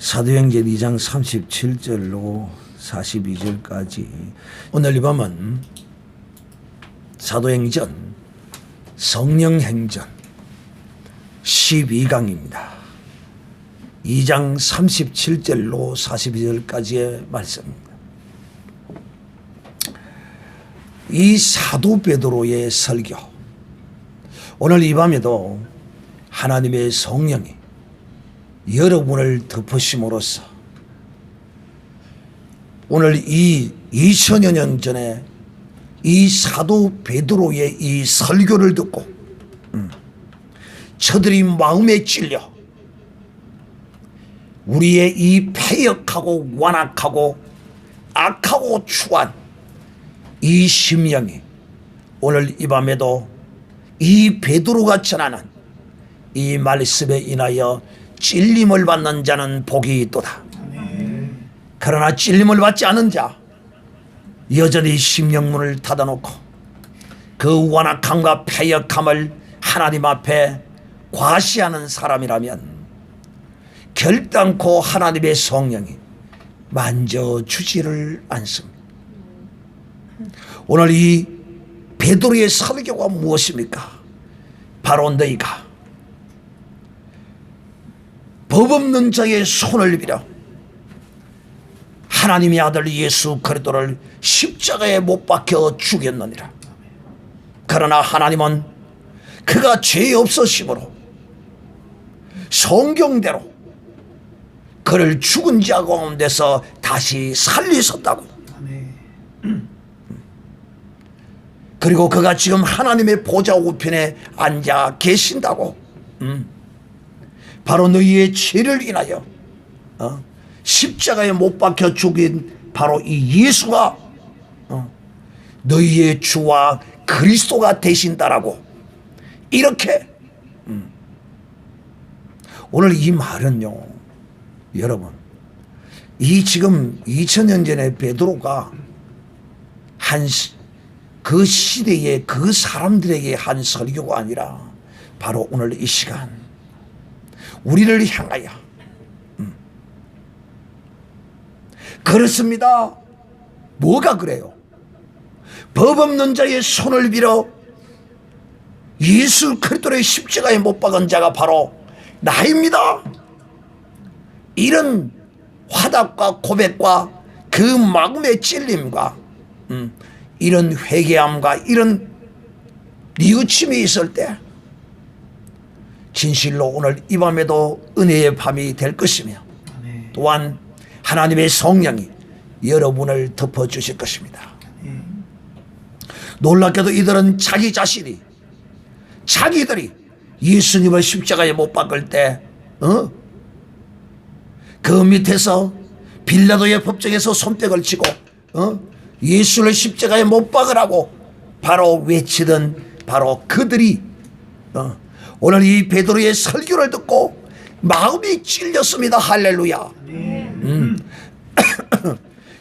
사도행전 2장 37절로 42절까지 오늘 이 밤은 사도행전 성령행전 12강입니다. 2장 37절로 42절까지의 말씀입니다. 이 사도 베드로의 설교, 오늘 이 밤에도 하나님의 성령이 여러분을 덮으심으로써 오늘 이 2000여 년 전에 이 사도 베드로의 이 설교를 듣고 저들이 마음에 찔려 우리의 이 패역하고 완악하고 악하고 추한 이 심령이 오늘 이 밤에도 이 베드로가 전하는 이 말씀에 인하여 찔림을 받는 자는 복이 있도다. 그러나 찔림을 받지 않은 자, 여전히 심령문을 닫아놓고 그 완악함과 패역함을 하나님 앞에 과시하는 사람이라면 결단코 하나님의 성령이 만져주지를 않습니다. 오늘 이 베드로의 설교가 무엇입니까? 바로 너희가 법 없는 자의 손을 빌어 하나님의 아들 예수 그리스도를 십자가에 못 박혀 죽였느니라. 그러나 하나님은 그가 죄 없으심으로 성경대로 그를 죽은 자 가운데서 다시 살리셨다고. 그리고 그가 지금 하나님의 보좌 우편에 앉아 계신다고. 바로 너희의 죄를 인하여 십자가에 못 박혀 죽인 바로 이 예수가 너희의 주와 그리스도가 되신다라고. 이렇게 오늘 이 말은요, 여러분, 이 지금 2000년 전에 베드로가 그 시대의 그 사람들에게 한 설교가 아니라 바로 오늘 이 시간 우리를 향하여 그렇습니다. 뭐가 그래요? 법 없는 자의 손을 빌어 예수 그리스도의 십자가에 못 박은 자가 바로 나입니다. 이런 화답과 고백과 그 마음의 찔림과 이런 회개함과 이런 뉘우침이 있을 때 진실로 오늘 이 밤에도 은혜의 밤이 될 것이며 또한 하나님의 성령이 여러분을 덮어주실 것입니다. 놀랍게도 이들은 자기 자신이 자기들이 예수님을 십자가에 못 박을 때 그 밑에서 빌라도의 법정에서 손뼉을 치고 예수를 십자가에 못 박으라고 바로 외치던 바로 그들이 오늘 이 베드로의 설교를 듣고 마음이 찔렸습니다. 할렐루야.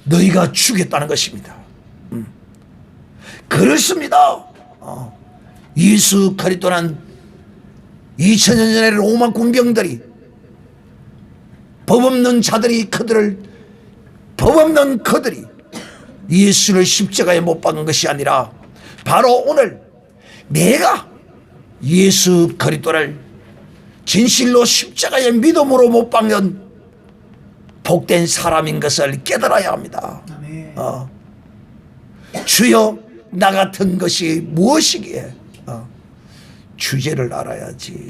너희가 죽였다는 것입니다. 그렇습니다. 예수 그리스도는 2000년 전에 로마 군병들이 법 없는 자들이 법 없는 그들이 예수를 십자가에 못 박은 것이 아니라 바로 오늘 내가 예수 그리스도를 진실로 십자가의 믿음으로 못 박는 복된 사람인 것을 깨달아야 합니다. 주여 나 같은 것이 무엇이기에 주제를 알아야지.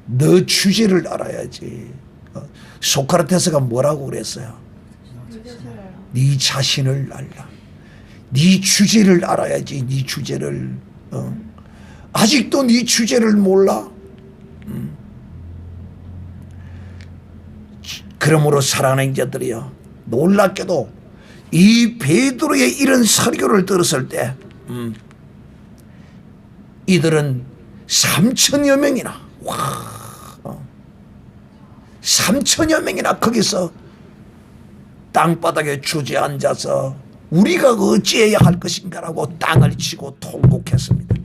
너 주제를 알아야지. 소크라테스가 뭐라고 그랬어요? 네 자신을 알라. 네 주제를 알아야지. 네 주제를. 아직도 네 주제를 몰라? 그러므로 사랑하는 자들이여, 놀랍게도 이 베드로의 이런 설교를 들었을 때 이들은 3000여 명이나 3000여 명이나 거기서 땅바닥에 주저앉아서 우리가 어찌해야 할 것인가라고 땅을 치고 통곡했습니다.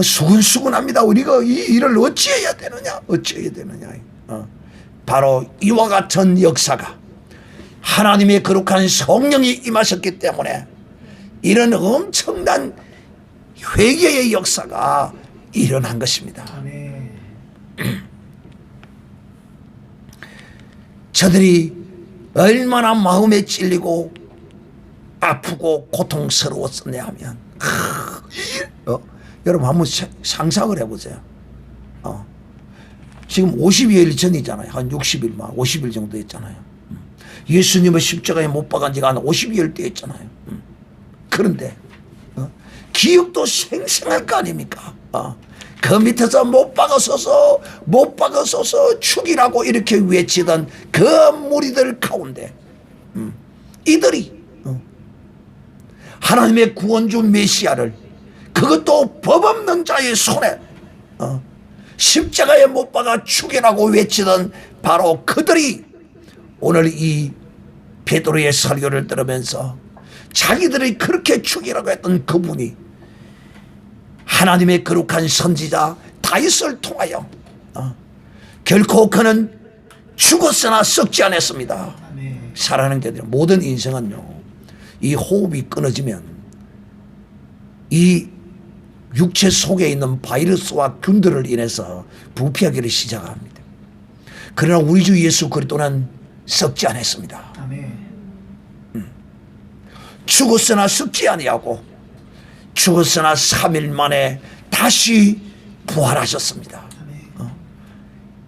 수근수근합니다. 우리가 이 일을 어찌해야 되느냐, 어찌해야 되느냐. 바로 이와 같은 역사가 하나님의 거룩한 성령이 임하셨기 때문에 이런 엄청난 회개의 역사가 일어난 것입니다. 아멘. 저들이 얼마나 마음에 찔리고 아프고 고통스러웠었냐 하면 여러분 한번 상상을 해보세요. 지금 50여일 전이잖아요. 한 60일, 50일 정도 했잖아요. 예수님을 십자가에 못 박은 지가 한 50여일 되었잖아요. 그런데 기억도 생생할 거 아닙니까? 그 밑에서 못 박아서서 죽이라고 이렇게 외치던 그 무리들 가운데 이들이 하나님의 구원주 메시아를, 그것도 법 없는 자의 손에 십자가에 못 박아 죽이라고 외치던 바로 그들이 오늘 이 베드로의 설교를 들으면서 자기들이 그렇게 죽이라고 했던 그분이 하나님의 거룩한 선지자 다윗을 통하여 결코 그는 죽었으나 썩지 않았습니다. 아멘. 살아가는 게 아니라 모든 인생은요, 이 호흡이 끊어지면 이 육체 속에 있는 바이러스와 균들을 인해서 부패하기를 시작합니다. 그러나 우리 주 예수 그리스도는 썩지 않았습니다. 아멘. 죽었으나 썩지 아니하고 죽었으나 3일 만에 다시 부활하셨습니다.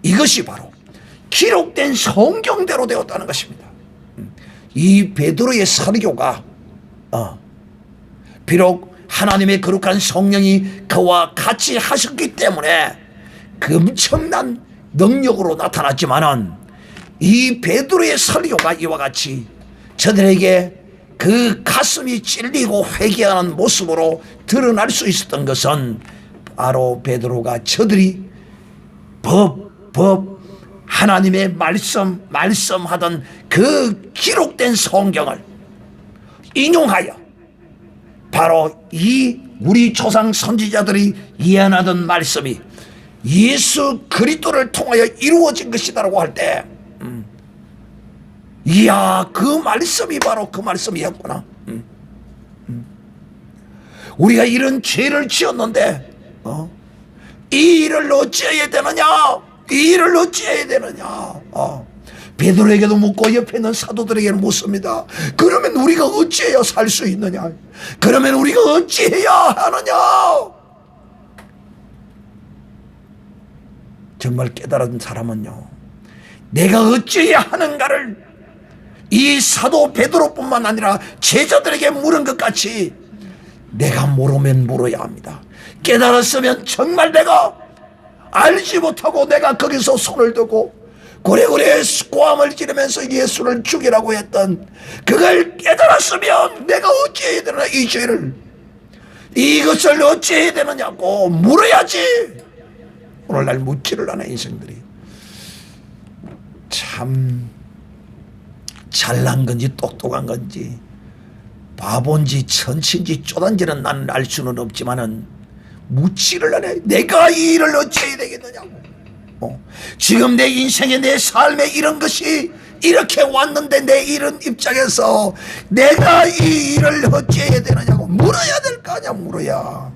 이것이 바로 기록된 성경대로 되었다는 것입니다. 이 베드로의 설교가 비록 하나님의 거룩한 성령이 그와 같이 하셨기 때문에 그 엄청난 능력으로 나타났지만은 이 베드로의 설교가 이와 같이 저들에게 그 가슴이 찔리고 회개하는 모습으로 드러날 수 있었던 것은 바로 베드로가 저들이 하나님의 말씀하던 그 기록된 성경을 인용하여 바로 이 우리 조상 선지자들이 예언하던 말씀이 예수 그리스도를 통하여 이루어진 것이다라고 할 때, 이야, 그 말씀이 바로 그 말씀이었구나. 우리가 이런 죄를 지었는데 이 일을 어찌해야 되느냐, 이 일을 어찌해야 되느냐. 베드로에게도 묻고 옆에 있는 사도들에게는 묻습니다. 그러면 우리가 어찌해야 살 수 있느냐, 그러면 우리가 어찌해야 하느냐. 정말 깨달은 사람은요, 내가 어찌해야 하는가를 이 사도 베드로뿐만 아니라 제자들에게 물은 것 같이 내가 모르면 물어야 합니다. 깨달았으면 정말 내가 알지 못하고 내가 거기서 손을 들고 고래고래 고함을 지르면서 예수를 죽이라고 했던 그걸 깨달았으면 내가 어찌해야 되나, 이 죄를, 이것을 어찌해야 되느냐고 물어야지. 오늘날 묻지를 않아. 인생들이 참 잘난 건지 똑똑한 건지 바본지 천치인지 쪼단지는 나는 알 수는 없지만은 묻지를 않아. 내가 이 일을 어찌해야 되겠느냐고. 지금 내 인생에, 내 삶에 이런 것이 이렇게 왔는데 내 이런 입장에서 내가 이 일을 어찌해야 되느냐고 물어야 될 거 아니야. 물어야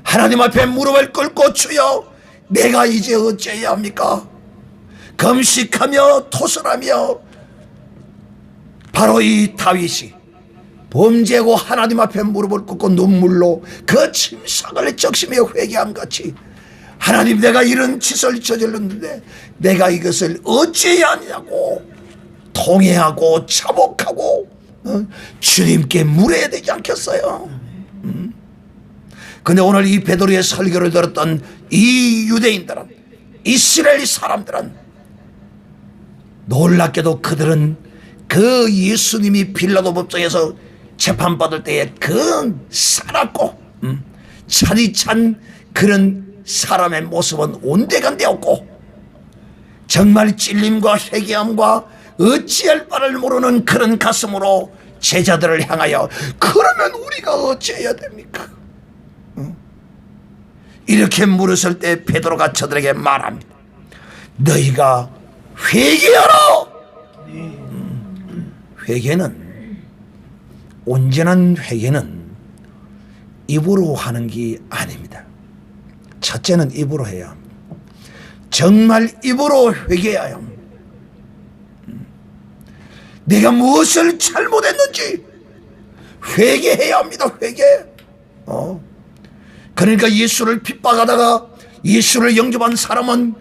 하나님 앞에 무릎을 꿇고 주여 내가 이제 어찌해야 합니까? 금식하며 토설하며 바로 이 다윗이 범죄고 하나님 앞에 무릎을 꿇고 눈물로 그 침상을 적시며 회개한 같이, 하나님, 내가 이런 짓을 저질렀는데 내가 이것을 어찌해야 하냐고 통회하고 자복하고 주님께 물어야 되지 않겠어요? 근데 오늘 이 베드로의 설교를 들었던 이 유대인들은, 이스라엘 사람들은 놀랍게도 그들은 그 예수님이 빌라도 법정에서 재판받을 때에 그 살았고 찬이 찬 그런 사람의 모습은 온데간데 없고, 정말 찔림과 회개함과 어찌할 바를 모르는 그런 가슴으로 제자들을 향하여 그러면 우리가 어찌해야 됩니까? 이렇게 물었을 때 베드로가 저들에게 말합니다. 너희가 회개하라. 회개는, 온전한 회개는 입으로 하는 게 아닙니다. 첫째는 입으로 해야 합니다. 정말 입으로 회개해야 합니다. 내가 무엇을 잘못했는지 회개해야 합니다. 회개. 그러니까 예수를 핍박하다가 예수를 영접한 사람은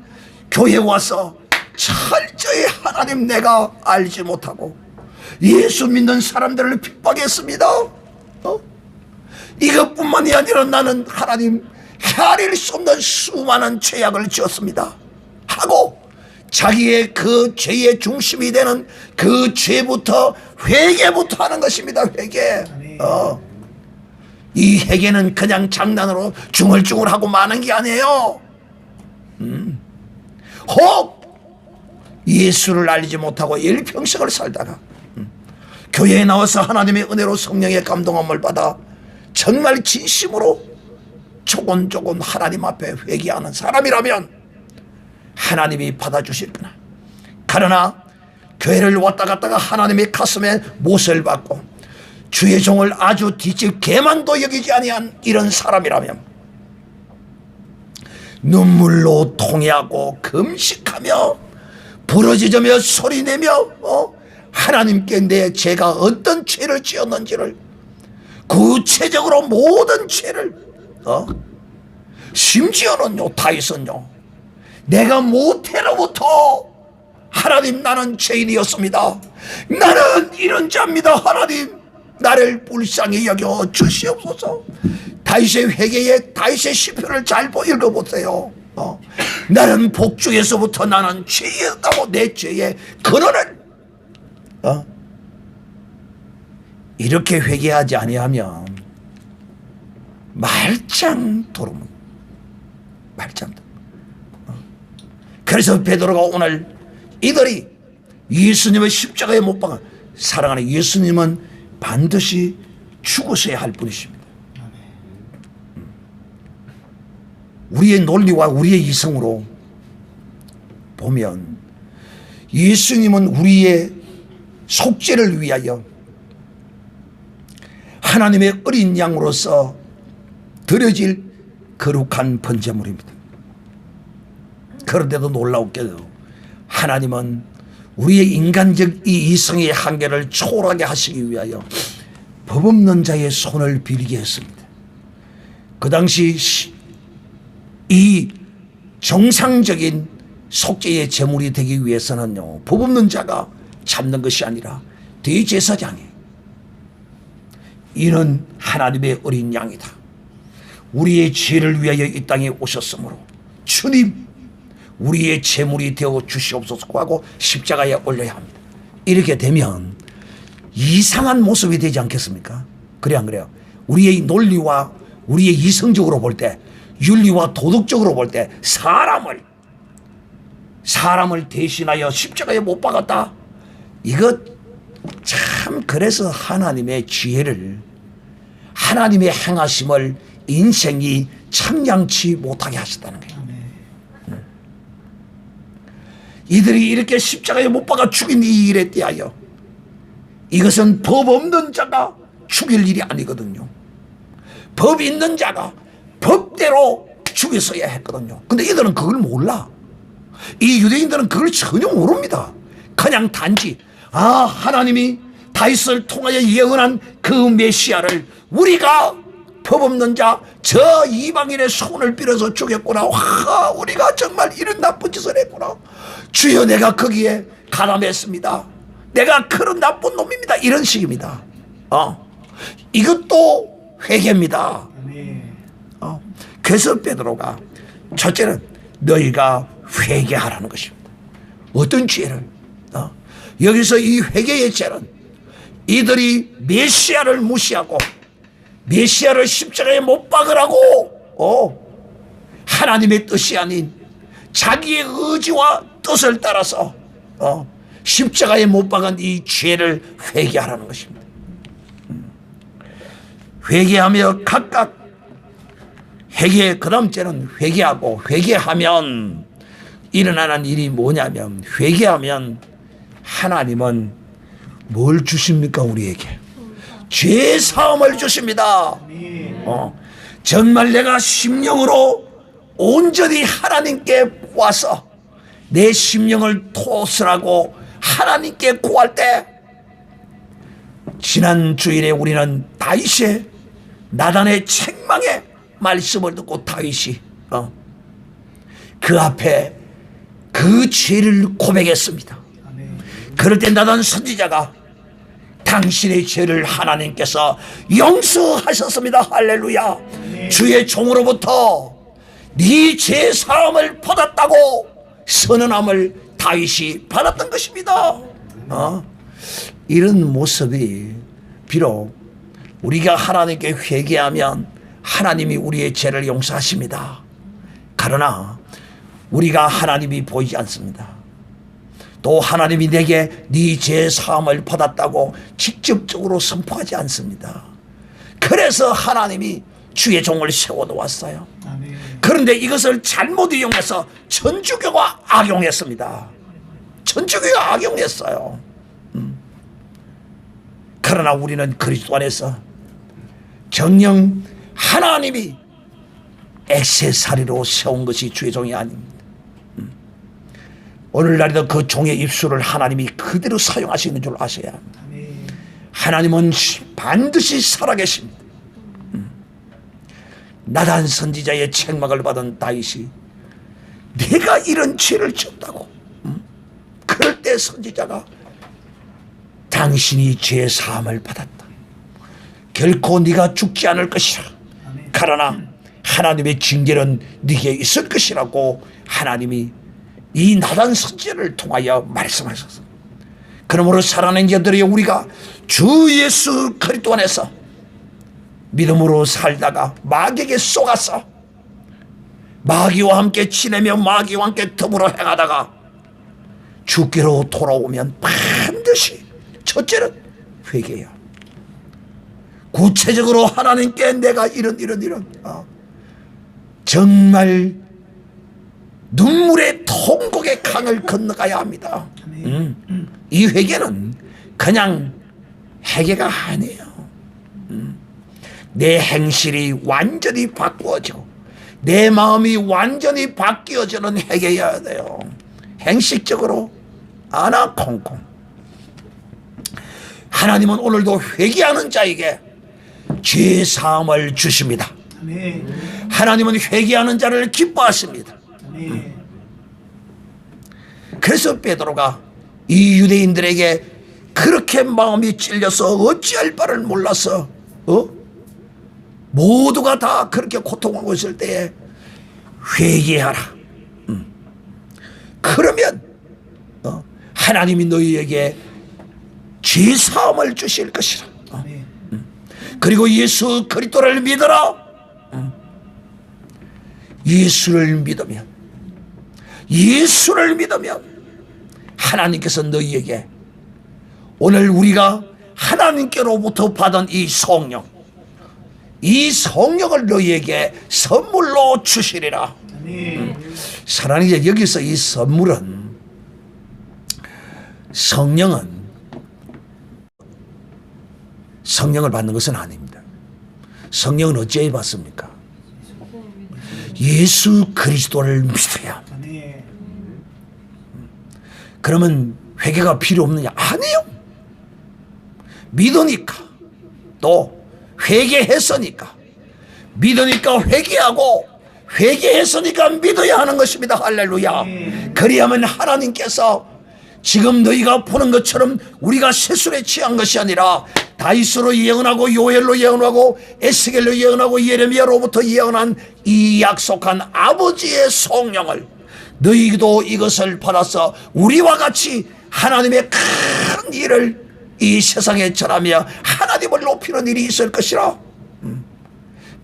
교회에 와서 철저히 하나님 내가 알지 못하고 예수 믿는 사람들을 핍박했습니다. 이것뿐만이 아니라 나는 하나님 헤아릴 수 없는 수많은 죄악을 지었습니다 하고 자기의 그 죄의 중심이 되는 그 죄부터 회개부터 하는 것입니다. 회개. 이 회개는 그냥 장난으로 중얼중얼하고 마는 게 아니에요. 혹 예수를 알지 못하고 일평생을 살다가 교회에 나와서 하나님의 은혜로 성령의 감동함을 받아 정말 진심으로 조곤조곤 하나님 앞에 회개하는 사람이라면 하나님이 받아주실 거나, 그러나 교회를 왔다 갔다가 하나님의 가슴에 못을 받고 주의 종을 아주 뒷집 개만도 여기지 아니한 이런 사람이라면 눈물로 통회하고 금식하며 부러지며 소리내며 하나님께 내 죄가 어떤 죄를 지었는지를 구체적으로 모든 죄를 심지어는요 다윗은요 내가 모태로부터 하나님 나는 죄인이었습니다. 나는 이런 자입니다. 하나님 나를 불쌍히 여겨 주시옵소서. 다윗의 회개에 다윗의 시편을 잘 읽어보세요. 나는 복중에서부터 나는 죄였다고 내 죄의 근원을 이렇게 회개하지 아니하면 말짱 도루묵 말짱. 그래서 베드로가 오늘 이들이 예수님의 십자가에 못 박아 사랑하는 예수님은 반드시 죽으셔야 할 분이십니다. 우리의 논리와 우리의 이성으로 보면 예수님은 우리의 속죄를 위하여 하나님의 어린 양으로서 드려질 거룩한 번제물입니다. 그런데도 놀라웠게도 하나님은 우리의 인간적 이 이성의 한계를 초월하게 하시기 위하여 법 없는 자의 손을 빌게 했습니다. 그 당시 이 정상적인 속죄의 제물이 되기 위해서는요 법 없는 자가 잡는 것이 아니라 대제사장이 이는 하나님의 어린 양이다. 우리의 죄를 위하여 이 땅에 오셨으므로 주님 우리의 제물이 되어 주시옵소서 하고 십자가에 올려야 합니다. 이렇게 되면 이상한 모습이 되지 않겠습니까? 그래 안 그래요? 우리의 논리와 우리의 이성적으로 볼 때 윤리와 도덕적으로 볼 때 사람을 대신하여 십자가에 못 박았다. 이것 참 그래서 하나님의 지혜를 하나님의 행하심을 인생이 참양치 못하게 하셨다는 거예요. 이들이 이렇게 십자가에 못 박아 죽인 이 일에 대하여 이것은 법 없는 자가 죽일 일이 아니거든요. 법 있는 자가 법대로 죽였어야 했거든요. 근데 이들은 그걸 몰라. 이 유대인들은 그걸 전혀 모릅니다. 그냥 단지 하나님이 다윗을 통하여 예언한 그 메시아를 우리가 법 없는 자 저 이방인의 손을 빌어서 죽였구나. 와, 우리가 정말 이런 나쁜 짓을 했구나. 주여 내가 거기에 가담했습니다. 내가 그런 나쁜 놈입니다. 이런 식입니다. 이것도 회개입니다. 그래서 베드로가 첫째는 너희가 회개하라는 것입니다. 어떤 죄를? 여기서 이 회개의 죄는 이들이 메시아를 무시하고 메시아를 십자가에 못 박으라고 하나님의 뜻이 아닌 자기의 의지와 뜻을 따라서 십자가에 못 박은 이 죄를 회개하라는 것입니다. 회개하며 각각 회개 그 다음째는 회개하고 회개하면 일어나는 일이 뭐냐면, 회개하면 하나님은 뭘 주십니까? 우리에게 죄 사함을 주십니다. 정말 내가 심령으로 온전히 하나님께 와서 내 심령을 토설하고 하나님께 구할 때, 지난 주일에 우리는 다윗의 나단의 책망의 말씀을 듣고 다윗이 그 앞에 그 죄를 고백했습니다. 그럴 때 나단 선지자가 당신의 죄를 하나님께서 용서하셨습니다. 할렐루야. 주의 종으로부터 네 죄 사함을 받았다고 선언함을 다윗이 받았던 것입니다. 이런 모습이, 비록 우리가 하나님께 회개하면 하나님이 우리의 죄를 용서하십니다. 그러나 우리가 하나님이 보이지 않습니다. 또 하나님이 내게 네 죄 사함을 받았다고 직접적으로 선포하지 않습니다. 그래서 하나님이 주의 종을 세워놓았어요. 그런데 이것을 잘못 이용해서 천주교가 악용했습니다. 천주교가 악용했어요. 그러나 우리는 그리스도 안에서 정녕 하나님이 액세서리로 세운 것이 주의 종이 아닙니다. 오늘날에도 그 종의 입술을 하나님이 그대로 사용하시는 줄 아셔야 합니다. 하나님은 반드시 살아계십니다. 나단 선지자의 책망을 받은 다윗이 내가 이런 죄를 지었다고, 그럴 때 선지자가 당신이 죄 사함을 받았다. 결코 네가 죽지 않을 것이라. 그러나 하나님의 징계는 네게 있을 것이라고 하나님이 이 나단 선지자를 통하여 말씀하셨습니다. 그러므로 사랑하는 자들이 우리가 주 예수 그리스도 안에서 믿음으로 살다가 마귀에게 속아서 마귀와 함께 지내며 마귀와 함께 더불어 행하다가 죽기로 돌아오면 반드시 첫째는 회개해야, 구체적으로 하나님께 내가 이런 정말 눈물의 통곡의 강을 건너가야 합니다. 이 회개는 그냥 회개가 아니에요. 내 행실이 완전히 바꾸어지고 내 마음이 완전히 바뀌어지는 회개여야 돼요. 행식적으로 아나콩콩. 하나님은 오늘도 회개하는 자에게 죄 사함을 주십니다. 하나님은 회개하는 자를 기뻐하십니다. 그래서 베드로가 이 유대인들에게 그렇게 마음이 찔려서 어찌할 바를 몰라서 모두가 다 그렇게 고통하고 있을 때에 회개하라. 그러면 하나님이 너희에게 죄 사함을 주실 것이라. 그리고 예수 그리스도를 믿어라. 예수를 믿으면 하나님께서 너희에게 오늘 우리가 하나님께로부터 받은 이 성령을 너희에게 선물로 주시리라. 사랑하는 이제 여기서 이 선물은, 성령을 받는 것은 아닙니다. 성령은 어찌해 받습니까? 예수 그리스도를 믿어야 합니다. 그러면 회개가 필요 없느냐? 아니요. 믿으니까, 또 회개했으니까, 믿으니까 회개하고, 회개했으니까 믿어야 하는 것입니다. 할렐루야. 그리하면 하나님께서 지금 너희가 보는 것처럼 우리가 세술에 취한 것이 아니라 다윗으로 예언하고 요엘로 예언하고 에스겔로 예언하고 예레미야로부터 예언한 이 약속한 아버지의 성령을 너희도 이것을 받아서 우리와 같이 하나님의 큰 일을 이 세상에 전하며 하나님을 높이는 일이 있을 것이라.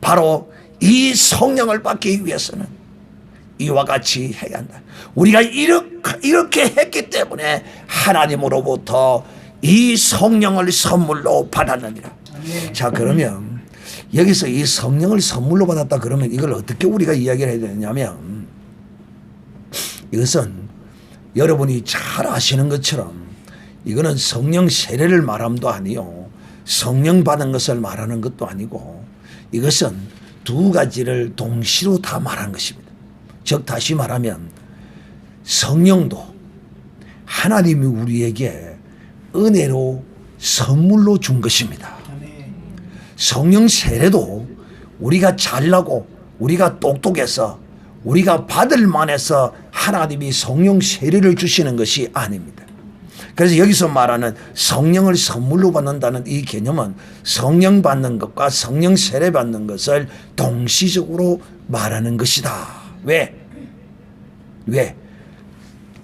바로 이 성령을 받기 위해서는 이와 같이 해야 한다. 우리가 이렇게 했기 때문에 하나님으로부터 이 성령을 선물로 받았느니라. 자, 그러면 여기서 이 성령을 선물로 받았다 그러면 이걸 어떻게 우리가 이야기를 해야 되냐면, 이것은 여러분이 잘 아시는 것처럼 이거는 성령 세례를 말함도 아니요, 성령 받은 것을 말하는 것도 아니고, 이것은 두 가지를 동시로 다 말하는 것입니다. 즉 다시 말하면 성령도 하나님이 우리에게 은혜로 선물로 준 것입니다. 성령 세례도 우리가 잘나고 우리가 똑똑해서 우리가 받을 만해서 하나님이 성령 세례를 주시는 것이 아닙니다. 그래서 여기서 말하는 성령을 선물로 받는다는 이 개념은 성령 받는 것과 성령 세례 받는 것을 동시적으로 말하는 것이다. 왜?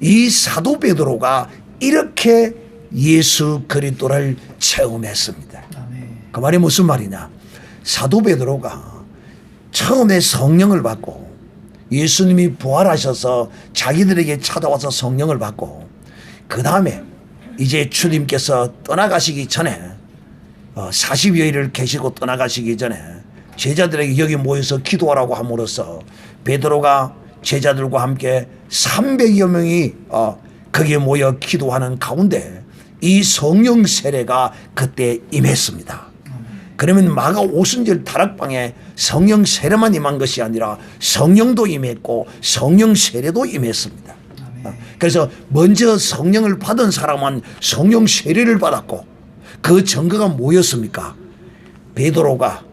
이 사도 베드로가 이렇게 예수 그리스도를 체험했습니다. 그 말이 무슨 말이냐? 사도 베드로가 처음에 성령을 받고 예수님이 부활하셔서 자기들에게 찾아와서 성령을 받고, 그 다음에 이제 주님께서 떠나가시기 전에 40여일을 계시고 떠나가시기 전에 제자들에게 여기 모여서 기도하라고 함으로써 베드로가 제자들과 함께 300여 명이 거기에 모여 기도하는 가운데 이 성령 세례가 그때 임했습니다. 그러면 마가 오순절 다락방에 성령 세례만 임한 것이 아니라 성령도 임했고 성령 세례도 임했습니다. 그래서 먼저 성령을 받은 사람은 성령 세례를 받았고, 그 증거가 뭐였습니까? 베드로가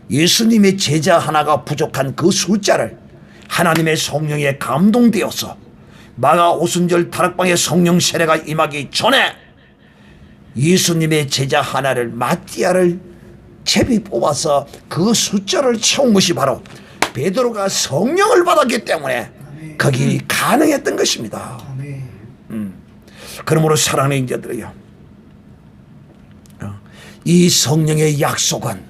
예수님의 제자 하나가 부족한 그 숫자를 하나님의 성령에 감동되어서 마가 오순절 다락방에 성령 세례가 임하기 전에 예수님의 제자 하나를, 마띠아를 제비 뽑아서 그 숫자를 채운 것이 바로 베드로가 성령을 받았기 때문에 거기 가능했던 것입니다. 그러므로 사랑하는 인자들이요, 이 성령의 약속은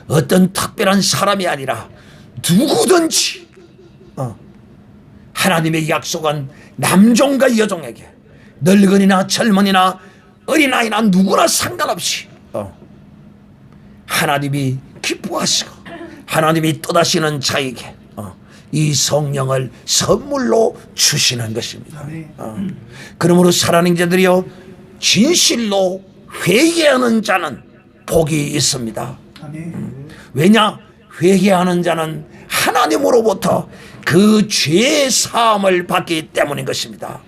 어떤 특별한 사람이 아니라 누구든지, 하나님의 약속은 남종과 여종에게, 늙은이나 젊은이나 어린아이나 누구나 상관없이 하나님이 기뻐하시고 하나님이 뜻하시는 자에게 이 성령을 선물로 주시는 것입니다. 그러므로 사랑하는 자들이여, 진실로 회개하는 자는 복이 있습니다. 왜냐? 회개하는 자는 하나님으로부터 그 죄 사함을 받기 때문인 것입니다.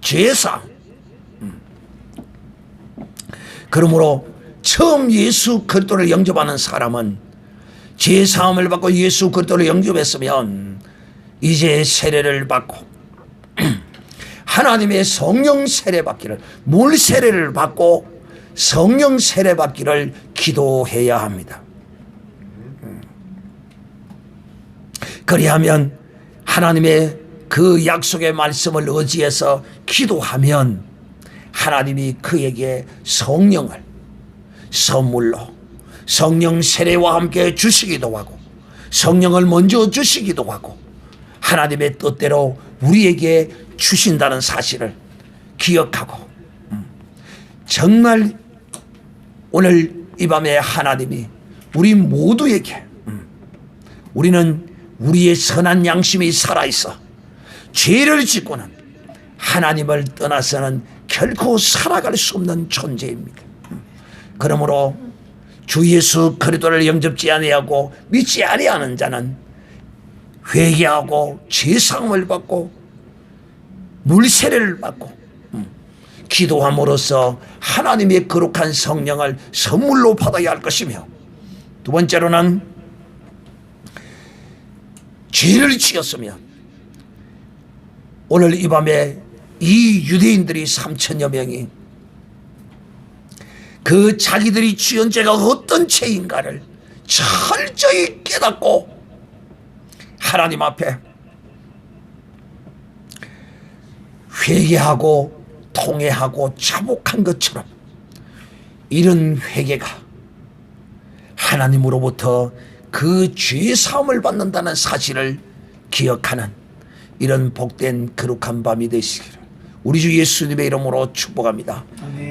죄 사함. 그러므로 처음 예수 그리스도를 영접하는 사람은 죄 사함을 받고 예수 그리스도를 영접했으면 이제 세례를 받고 하나님의 성령 세례 받기를, 물 세례를 받고 성령 세례 받기를 기도해야 합니다. 그리하면 하나님의 그 약속의 말씀을 의지해서 기도하면 하나님이 그에게 성령을 선물로 성령 세례와 함께 주시기도 하고, 성령을 먼저 주시기도 하고, 하나님의 뜻대로 우리에게 주신다는 사실을 기억하고, 정말 오늘 이 밤에 하나님이 우리 모두에게, 우리는 우리의 선한 양심이 살아있어 죄를 짓고는 하나님을 떠나서는 결코 살아갈 수 없는 존재입니다. 그러므로 주 예수 그리스도를 영접지 아니하고 믿지 아니하는 자는 회개하고 죄사함을 받고 물세례를 받고 기도함으로써 하나님의 거룩한 성령을 선물로 받아야 할 것이며, 두 번째로는 죄를 지었으면 오늘 이 밤에 이 유대인들이 3천여 명이 그 자기들이 지은 죄가 어떤 죄인가를 철저히 깨닫고 하나님 앞에 회개하고 통회하고 자복한 것처럼, 이런 회개가 하나님으로부터 그 죄 사함을 받는다는 사실을 기억하는 이런 복된 거룩한 밤이 되시기를 우리 주 예수님의 이름으로 축복합니다.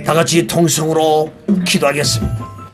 다 같이 통성으로 기도하겠습니다.